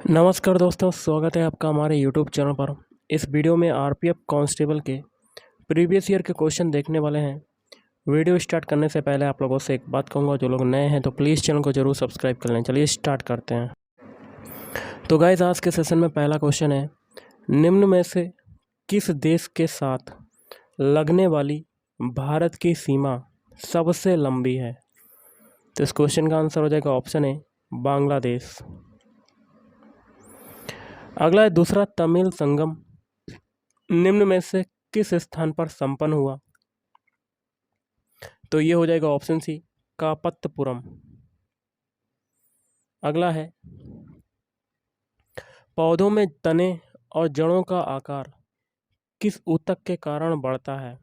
नमस्कार दोस्तों, स्वागत है आपका हमारे YouTube चैनल पर। इस वीडियो में आरपीएफ कांस्टेबल के प्रीवियस ईयर के क्वेश्चन देखने वाले हैं। वीडियो स्टार्ट करने से पहले आप लोगों से एक बात कहूँगा, जो लोग नए हैं तो प्लीज़ चैनल को ज़रूर सब्सक्राइब कर लें। चलिए स्टार्ट करते हैं। तो गाइस, आज के सेशन में पहला क्वेश्चन है, निम्न में से किस देश के साथ लगने वाली भारत की सीमा सबसे लंबी है? तो इस क्वेश्चन का आंसर हो जाएगा ऑप्शन ए, बांग्लादेश। अगला है दूसरा, तमिल संगम निम्न में से किस स्थान पर संपन्न हुआ? तो ये हो जाएगा ऑप्शन सी, कापत्तपुरम। अगला है, पौधों में तने और जड़ों का आकार किस ऊतक के कारण बढ़ता है?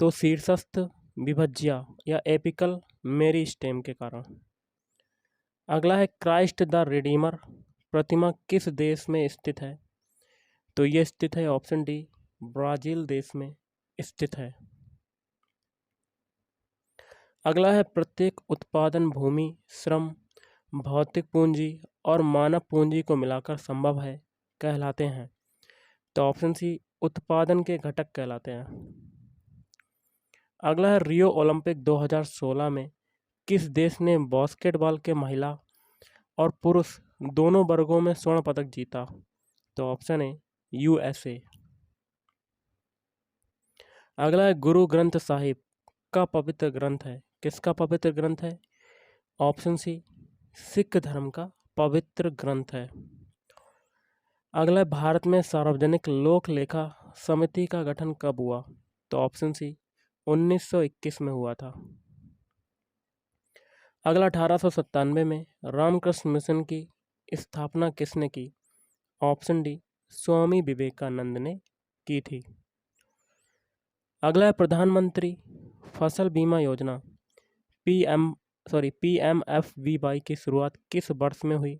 तो शीर्षस्थ विभज्या या एपिकल मेरिस्टेम के कारण। अगला है, क्राइस्ट द रिडीमर प्रतिमा किस देश में स्थित है? तो ये स्थित है ऑप्शन डी, ब्राज़ील देश में स्थित है। अगला है, प्रत्येक उत्पादन भूमि, श्रम, भौतिक पूंजी और मानव पूंजी को मिलाकर संभव है कहलाते हैं। तो ऑप्शन सी, उत्पादन के घटक कहलाते हैं। अगला है, रियो ओलंपिक 2016 में किस देश ने बास्केटबॉल के महिला और पुरुष दोनों वर्गों में स्वर्ण पदक जीता? तो ऑप्शन है यूएसए। अगला है, गुरु ग्रंथ साहिब का पवित्र ग्रंथ है, किसका पवित्र ग्रंथ है? ऑप्शन सी, सिख धर्म का पवित्र ग्रंथ है। अगला है, भारत में सार्वजनिक लोक लेखा समिति का गठन कब हुआ? तो ऑप्शन सी, 1921 में हुआ था। अगला, 1897 में रामकृष्ण मिशन की स्थापना किसने की? ऑप्शन डी, स्वामी विवेकानंद ने की थी। अगला है, प्रधानमंत्री फसल बीमा योजना PMFBY की शुरुआत किस वर्ष में हुई?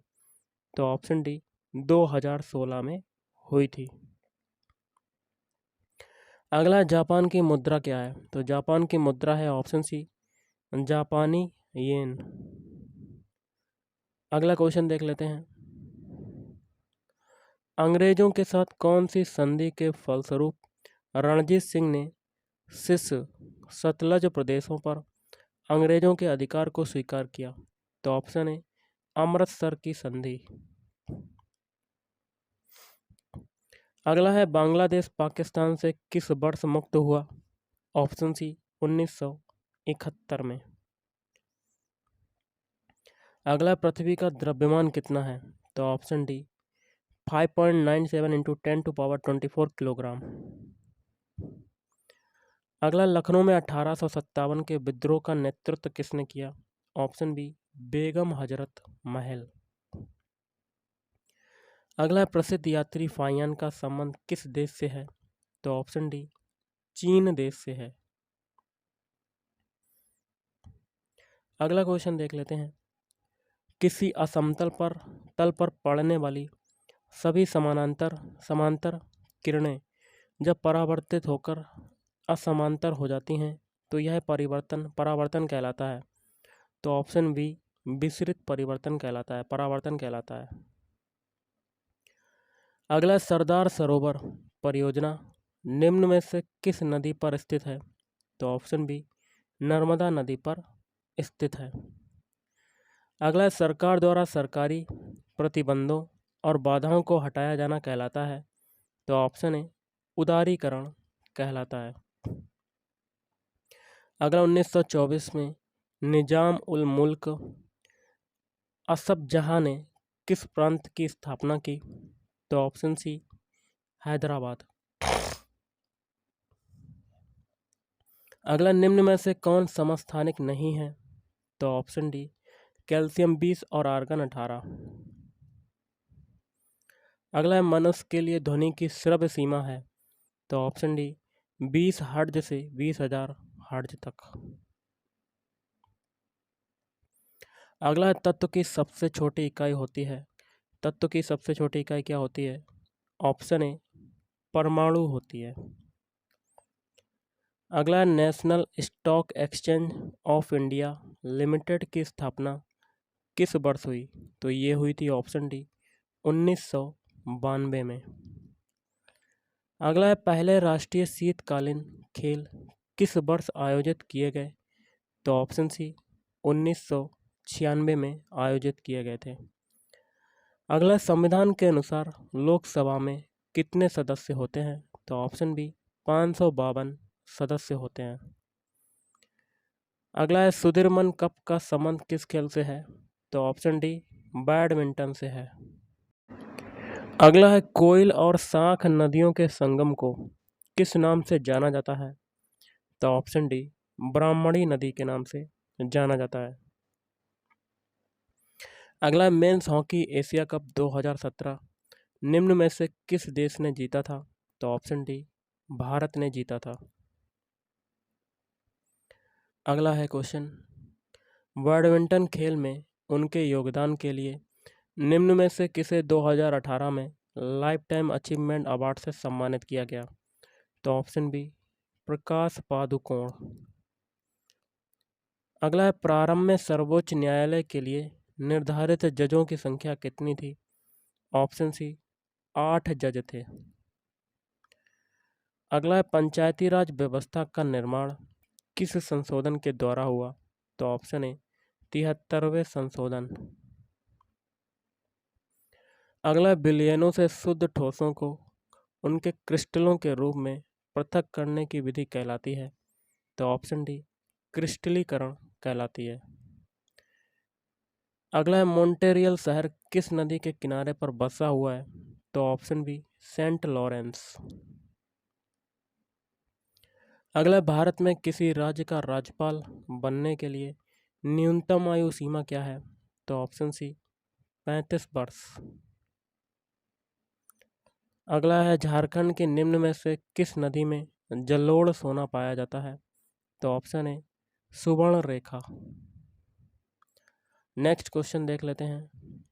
तो ऑप्शन डी, 2016 में हुई थी। अगला, जापान की मुद्रा क्या है? तो जापान की मुद्रा है ऑप्शन सी, जापानी येन। अगला क्वेश्चन देख लेते हैं, अंग्रेजों के साथ कौन सी संधि के फलस्वरूप रणजीत सिंह ने शीर्ष सतलज प्रदेशों पर अंग्रेजों के अधिकार को स्वीकार किया? तो ऑप्शन है अमृतसर की संधि। अगला है, बांग्लादेश पाकिस्तान से किस वर्ष मुक्त हुआ? ऑप्शन सी, 1971 में। अगला, पृथ्वी का द्रव्यमान कितना है? तो ऑप्शन डी, 5.97 इंटू 10⁻24 किलोग्राम। अगला, लखनऊ में 1857 के विद्रोह का नेतृत्व किसने किया? Option B, Begum Hazrat Mahal. अगला, प्रसिद्ध यात्री फाहियान का संबंध किस देश से है? तो ऑप्शन डी, चीन देश से है। अगला क्वेश्चन देख लेते हैं, किसी असमतल तल पर पड़ने वाली सभी समांतर किरणें जब परावर्तित होकर असमांतर हो जाती हैं तो यह परावर्तन कहलाता है। तो ऑप्शन बी, विसरित परावर्तन कहलाता है। अगला, सरदार सरोवर परियोजना निम्न में से किस नदी पर स्थित है? तो ऑप्शन बी, नर्मदा नदी पर स्थित है। अगला, सरकार द्वारा सरकारी प्रतिबंधों और बाधाओं को हटाया जाना कहलाता है। तो ऑप्शन है उदारीकरण कहलाता है। अगला, 1924 में निजाम उल मुल्क असफ जहां ने किस प्रांत की स्थापना की? तो ऑप्शन सी, हैदराबाद। अगला, निम्न में से कौन समस्थानिक नहीं है? तो ऑप्शन डी, कैल्शियम 20 और आर्गन 18। अगला, मनुष्य के लिए ध्वनि की श्रव्य सीमा है? तो ऑप्शन डी, 20 हर्ट्ज से 20,000 हर्ट्ज तक। अगला, तत्व की सबसे छोटी इकाई होती है? तत्व की सबसे छोटी इकाई क्या होती है? ऑप्शन ए, परमाणु होती है। अगला, national stock exchange of India limited की स्थापना किस वर्ष हुई? तो ये हुई थी ऑप्शन डी, 1992 में। अगला है पहले राष्ट्रीय शीतकालीन खेल किस वर्ष आयोजित किए गए? तो ऑप्शन सी 1996 में आयोजित किए गए थे। अगला संविधान के अनुसार लोकसभा में कितने सदस्य होते हैं? तो ऑप्शन बी 552 सदस्य होते हैं। अगला है सुदीर्मन कप का संबंध किस खेल से है? तो ऑप्शन डी बैडमिंटन से है। अगला है कोयल और शाख नदियों के संगम को किस नाम से जाना जाता है? तो ऑप्शन डी ब्राह्मणी नदी के नाम से जाना जाता है। अगला है मेंस हॉकी एशिया कप 2017 निम्न में से किस देश ने जीता था? तो ऑप्शन डी भारत ने जीता था। अगला है क्वेश्चन, बैडमिंटन खेल में उनके योगदान के लिए निम्न में से किसे 2018 में लाइफ टाइम अचीवमेंट अवार्ड से सम्मानित किया गया? तो ऑप्शन बी प्रकाश पादुकोण। अगला है प्रारंभ में सर्वोच्च न्यायालय के लिए निर्धारित जजों की संख्या कितनी थी? ऑप्शन सी 8 जज थे। अगला है पंचायती राज व्यवस्था का निर्माण किस संशोधन के द्वारा हुआ? तो ऑप्शन ए 73वें संशोधन। अगला विलयनों से शुद्ध ठोसों को उनके क्रिस्टलों के रूप में पृथक करने की विधि कहलाती है? तो ऑप्शन डी क्रिस्टलीकरण कहलाती है। अगला है मॉन्ट्रियल शहर किस नदी के किनारे पर बसा हुआ है? तो ऑप्शन बी सेंट लॉरेंस। अगला भारत में किसी राज्य का राज्यपाल बनने के लिए न्यूनतम आयु सीमा क्या है? तो ऑप्शन सी 35 वर्ष। अगला है झारखंड के निम्न में से किस नदी में जलोढ़ सोना पाया जाता है? तो ऑप्शन ए सुवर्ण रेखा। नेक्स्ट क्वेश्चन देख लेते हैं,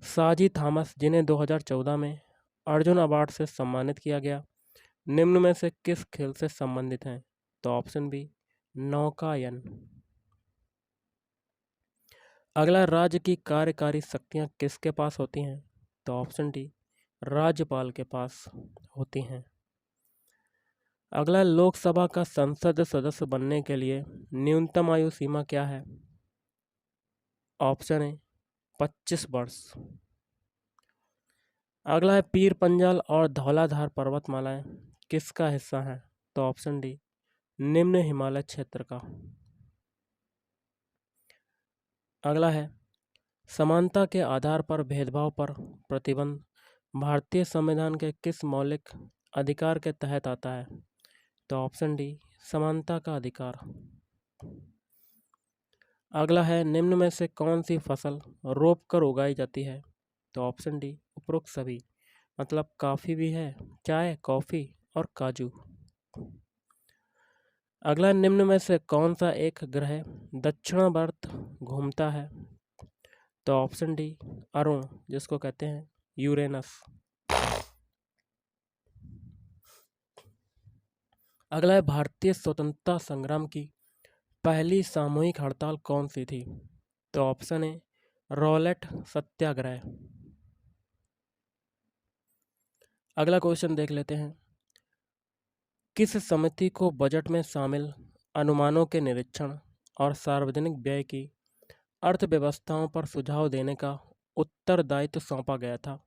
साजी थॉमस जिन्हें 2014 में अर्जुन अवार्ड से सम्मानित किया गया निम्न में से किस खेल से संबंधित हैं? तो ऑप्शन बी नौकायन। अगला राज्य की कार्यकारी शक्तियां किसके पास होती हैं? तो ऑप्शन डी राज्यपाल के पास होती हैं। अगला लोकसभा का संसद सदस्य बनने के लिए न्यूनतम आयु सीमा क्या है? ऑप्शन ए 25 वर्ष। अगला है पीर पंजाल और धौलाधार पर्वतमालाएं किसका हिस्सा हैं? तो ऑप्शन डी निम्न हिमालय क्षेत्र का। अगला है समानता के आधार पर भेदभाव पर प्रतिबंध भारतीय संविधान के किस मौलिक अधिकार के तहत आता है? तो ऑप्शन डी समानता का अधिकार। अगला है निम्न में से कौन सी फसल रोप कर उगाई जाती है? तो ऑप्शन डी उपरोक्त सभी, मतलब काफ़ी भी है, चाय, कॉफ़ी और काजू। अगला निम्न में से कौन सा एक ग्रह दक्षिणावर्त घूमता है? तो ऑप्शन डी अरुण, जिसको कहते हैं यूरेनस। अगला है भारतीय स्वतंत्रता संग्राम की पहली सामूहिक हड़ताल कौन सी थी? तो ऑप्शन ए रॉलेट सत्याग्रह। अगला क्वेश्चन देख लेते हैं, किस समिति को बजट में शामिल अनुमानों के निरीक्षण और सार्वजनिक व्यय की अर्थव्यवस्थाओं पर सुझाव देने का उत्तरदायित्व सौंपा गया था?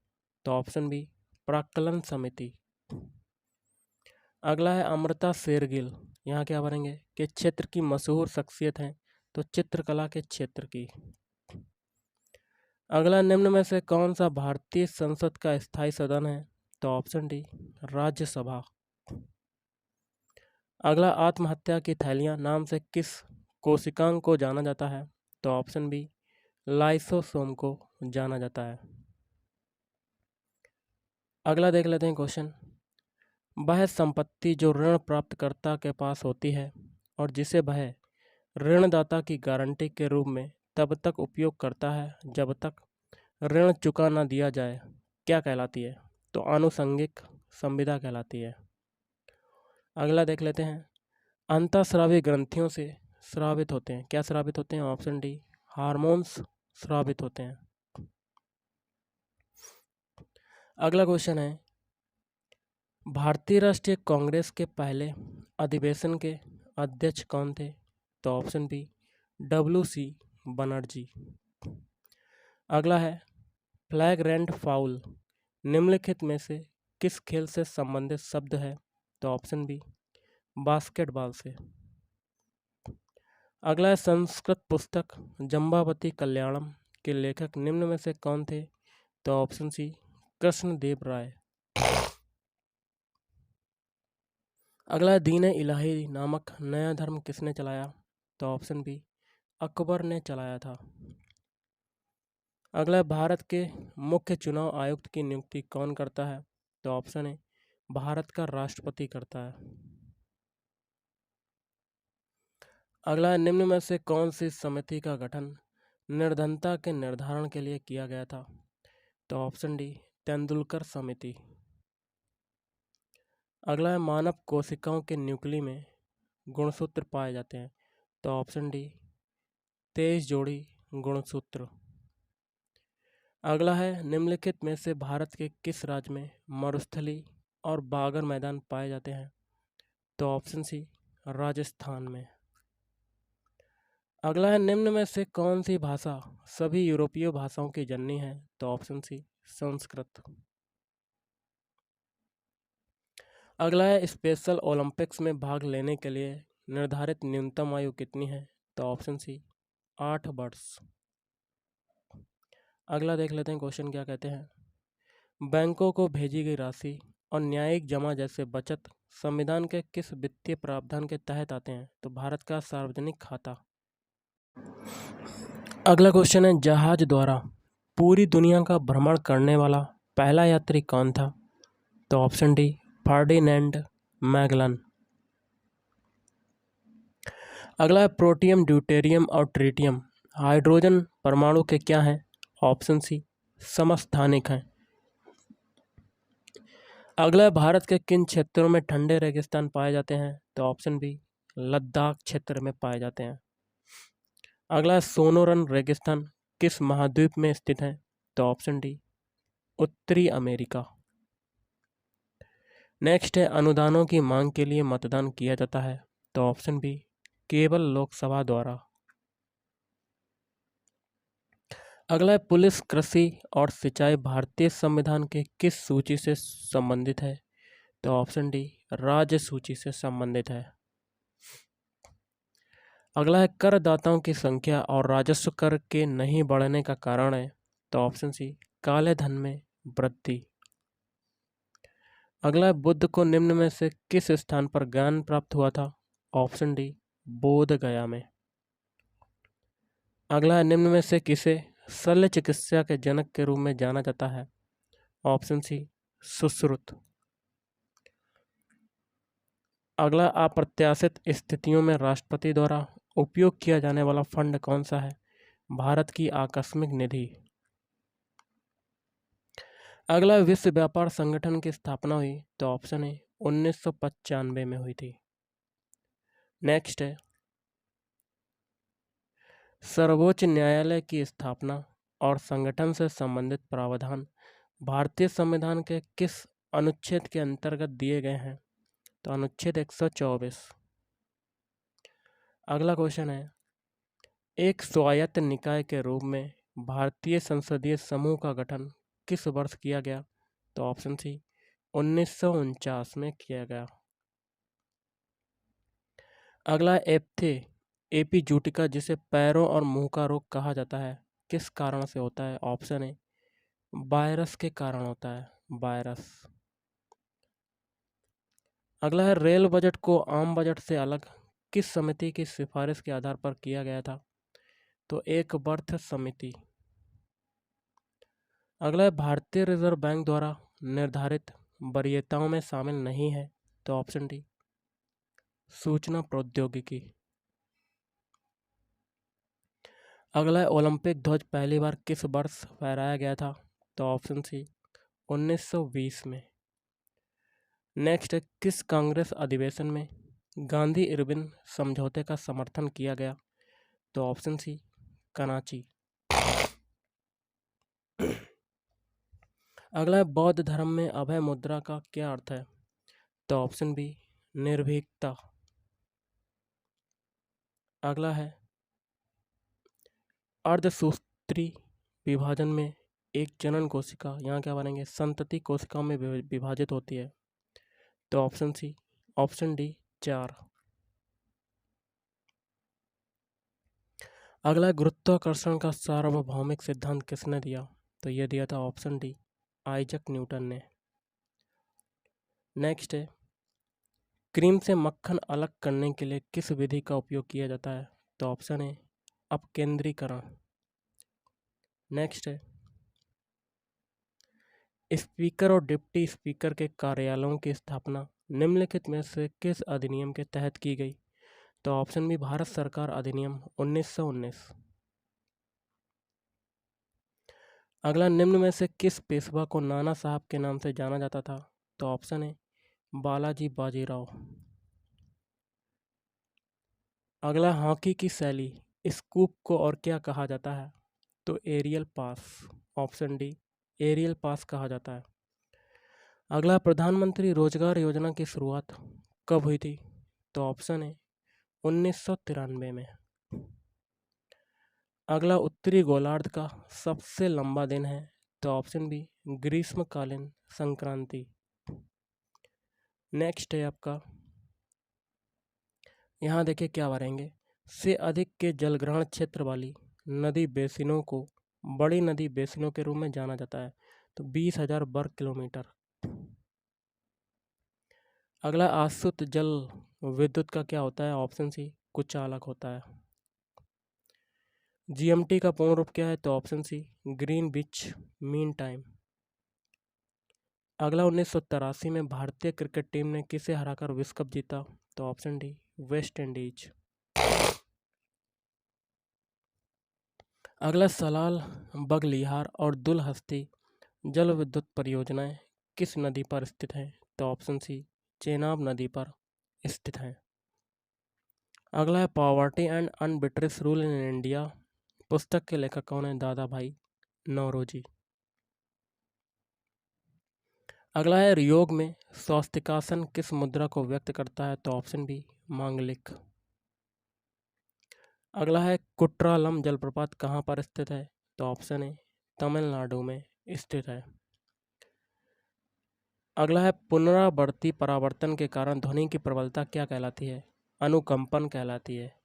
तो ऑप्शन बी प्राक्कलन समिति। अगला है अमृता शेरगिल, यहाँ क्या भरेंगे कि क्षेत्र की मशहूर शख्सियत हैं, तो चित्रकला के क्षेत्र की। अगला निम्न में से कौन सा भारतीय संसद का स्थायी सदन है? तो ऑप्शन डी राज्यसभा। अगला आत्महत्या की थैलियाँ नाम से किस कोशिकांग को जाना जाता है? तो ऑप्शन बी लाइसोसोम को जाना जाता है। अगला देख लेते हैं क्वेश्चन, वह संपत्ति जो ऋण प्राप्तकर्ता के पास होती है और जिसे वह ऋणदाता की गारंटी के रूप में तब तक उपयोग करता है जब तक ऋण चुका न दिया जाए, क्या कहलाती है? तो आनुषंगिक संविदा कहलाती है। अगला देख लेते हैं, अंतःस्रावी ग्रंथियों से स्रावित होते हैं, क्या स्रावित होते हैं? ऑप्शन डी हार्मोन्स स्रावित होते हैं। अगला क्वेश्चन है, भारतीय राष्ट्रीय कांग्रेस के पहले अधिवेशन के अध्यक्ष कौन थे? तो ऑप्शन बी WC बनर्जी। अगला है, फ्लैग रैंड फाउल निम्नलिखित में से किस खेल से संबंधित शब्द है? तो ऑप्शन बी बास्केटबॉल से। अगला है, संस्कृत पुस्तक जम्बावती कल्याणम के लेखक निम्न में से कौन थे? तो ऑप्शन सी कृष्णदेव राय। अगला है, दीन इलाही नामक नया धर्म किसने चलाया? तो ऑप्शन बी अकबर ने चलाया था। अगला है, भारत के मुख्य चुनाव आयुक्त की नियुक्ति कौन करता है? तो ऑप्शन है भारत का राष्ट्रपति करता है। अगला है, निम्न में से कौन सी समिति का गठन निर्धनता के निर्धारण के लिए किया गया था? तो ऑप्शन डी तेंदुलकर समिति। अगला है, मानव कोशिकाओं के न्यूक्ली में गुणसूत्र पाए जाते हैं? तो ऑप्शन डी 23 जोड़ी गुणसूत्र। अगला है, निम्नलिखित में से भारत के किस राज्य में मरुस्थली और बागर मैदान पाए जाते हैं? तो ऑप्शन सी राजस्थान में। अगला है, निम्न में से कौन सी भाषा सभी यूरोपीय भाषाओं की जननी है? तो ऑप्शन सी संस्कृत। अगला है, स्पेशल ओलंपिक्स में भाग लेने के लिए निर्धारित न्यूनतम आयु कितनी है? तो ऑप्शन सी 8 वर्ष। अगला देख लेते हैं क्वेश्चन क्या कहते हैं, बैंकों को भेजी गई राशि और न्यायिक जमा जैसे बचत संविधान के किस वित्तीय प्रावधान के तहत आते हैं? तो भारत का सार्वजनिक खाता। अगला क्वेश्चन है, जहाज द्वारा पूरी दुनिया का भ्रमण करने वाला पहला यात्री कौन था? तो ऑप्शन डी फर्डिनेंड मैगलन। अगला है, प्रोटियम ड्यूटेरियम और ट्रिटियम हाइड्रोजन परमाणु के क्या हैं? ऑप्शन सी समस्थानिक हैं। अगला है, भारत के किन क्षेत्रों में ठंडे रेगिस्तान पाए जाते हैं? तो ऑप्शन बी लद्दाख क्षेत्र में पाए जाते हैं। अगला है, सोनोरन रेगिस्तान किस महाद्वीप में स्थित है? तो ऑप्शन डी उत्तरी अमेरिका। नेक्स्ट है, अनुदानों की मांग के लिए मतदान किया जाता है? तो ऑप्शन बी केवल लोकसभा द्वारा। अगला है, पुलिस कृषि और सिंचाई भारतीय संविधान के किस सूची से संबंधित है? तो ऑप्शन डी राज्य सूची से संबंधित है। अगला है, करदाताओं की संख्या और राजस्व कर के नहीं बढ़ने का कारण है? तो ऑप्शन सी काले धन में वृद्धि। अगला है, बुद्ध को निम्न में से किस स्थान पर ज्ञान प्राप्त हुआ था? ऑप्शन डी बोध गया में। अगला है, निम्न में से किसे शल्य चिकित्सा के जनक के रूप में जाना जाता है? Option C Sushruta. अगला, अप्रत्याशित स्थितियों में राष्ट्रपति द्वारा उपयोग किया जाने वाला फंड कौन सा है? भारत की आकस्मिक निधि। अगला, विश्व व्यापार संगठन की स्थापना हुई? तो ऑप्शन है 1995 में हुई थी। नेक्स्ट है, सर्वोच्च न्यायालय की स्थापना और संगठन से संबंधित प्रावधान भारतीय संविधान के किस अनुच्छेद के अंतर्गत दिए गए हैं? तो अनुच्छेद 124। अगला क्वेश्चन है, एक स्वायत्त निकाय के रूप में भारतीय संसदीय समूह का गठन किस वर्ष किया गया? तो ऑप्शन सी 1949 में किया गया। अगला, एप्थे एपीजूटिका जिसे पैरों और मुंह का रोग कहा जाता है किस कारण से होता है? ऑप्शन है वायरस के कारण होता है, वायरस। अगला है, रेल बजट को आम बजट से अलग किस समिति की सिफारिश के आधार पर किया गया था? तो एक बर्थ समिति। अगला है, भारतीय रिजर्व बैंक द्वारा निर्धारित वरीयताओं में शामिल नहीं है? तो ऑप्शन डी सूचना प्रौद्योगिकी। अगला है, ओलंपिक ध्वज पहली बार किस वर्ष फहराया गया था? तो ऑप्शन सी 1920 में। नेक्स्ट है, किस कांग्रेस अधिवेशन में गांधी इरविन समझौते का समर्थन किया गया? तो ऑप्शन सी कराची। अगला है बौद्ध धर्म में अभय मुद्रा का क्या अर्थ है? तो ऑप्शन बी निर्भीकता। अगला है अर्धसूत्री विभाजन में एक जनन कोशिका, यहाँ क्या बनेंगे, संतति कोशिकाओं में विभाजित होती है। तो ऑप्शन सी, ऑप्शन डी 4। अगला गुरुत्वाकर्षण का सार्वभौमिक सिद्धांत किसने दिया? तो ये दिया था ऑप्शन डी आइजक न्यूटन ने। नेक्स्ट है क्रीम से मक्खन अलग करने के लिए किस विधि का उपयोग किया जाता है? तो ऑप्शन है अपकेंद्रीकरण। नेक्स्ट है स्पीकर और डिप्टी स्पीकर के कार्यालयों की स्थापना निम्नलिखित में से किस अधिनियम के तहत की गई? तो ऑप्शन बी भारत सरकार अधिनियम 1919। अगला निम्न में से किस पेशवा को नाना साहब के नाम से जाना जाता था? तो ऑप्शन है बालाजी बाजीराव। अगला हॉकी की शैली स्कूप को और क्या कहा जाता है? तो एरियल पास। ऑप्शन डी एरियल पास कहा जाता है। अगला प्रधानमंत्री रोजगार योजना की शुरुआत कब हुई थी? तो ऑप्शन है 1993 में। अगला उत्तरी गोलार्ध का सबसे लंबा दिन है? तो ऑप्शन बी ग्रीष्मकालीन संक्रांति। नेक्स्ट है आपका, यहाँ देखिए क्या भरेंगे, से अधिक के जलग्रहण क्षेत्र वाली नदी बेसिनों को बड़ी नदी बेसिनों के रूप में जाना जाता है। तो 20,000 वर्ग किलोमीटर। अगला आश्रित जल विद्युत का क्या होता है? ऑप्शन सी कुचालक होता है। जीएमटी का पूर्ण रूप क्या है? तो option C Greenwich mean time. अगला 1983 में भारतीय क्रिकेट टीम ने किसे हराकर विश्व कप जीता? तो ऑप्शन डी वेस्ट इंडीज। अगला सलाल बगलिहार और दुलहस्ती जल विद्युत परियोजनाएं किस नदी पर स्थित हैं? तो ऑप्शन सी चेनाब नदी पर स्थित हैं। अगला है poverty and un-British rule in India पुस्तक के लेखक कौन है? दादा भाई नौरोजी। अगला है योग में स्वास्तिकासन किस मुद्रा को व्यक्त करता है? तो ऑप्शन बी मांगलिक। अगला है कुट्रालम जलप्रपात कहाँ पर स्थित है? तो ऑप्शन है तमिलनाडु में स्थित है। अगला है पुनरावर्ती परावर्तन के कारण ध्वनि की प्रबलता क्या कहलाती है? अनुकंपन कहलाती है।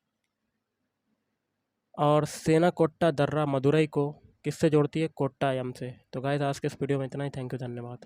और सेनाकोट्टा दर्रा मदुरई को किससे जोड़ती है? कोट्टायम से। तो गाइस आज के इस वीडियो में इतना ही। थैंक यू, धन्यवाद।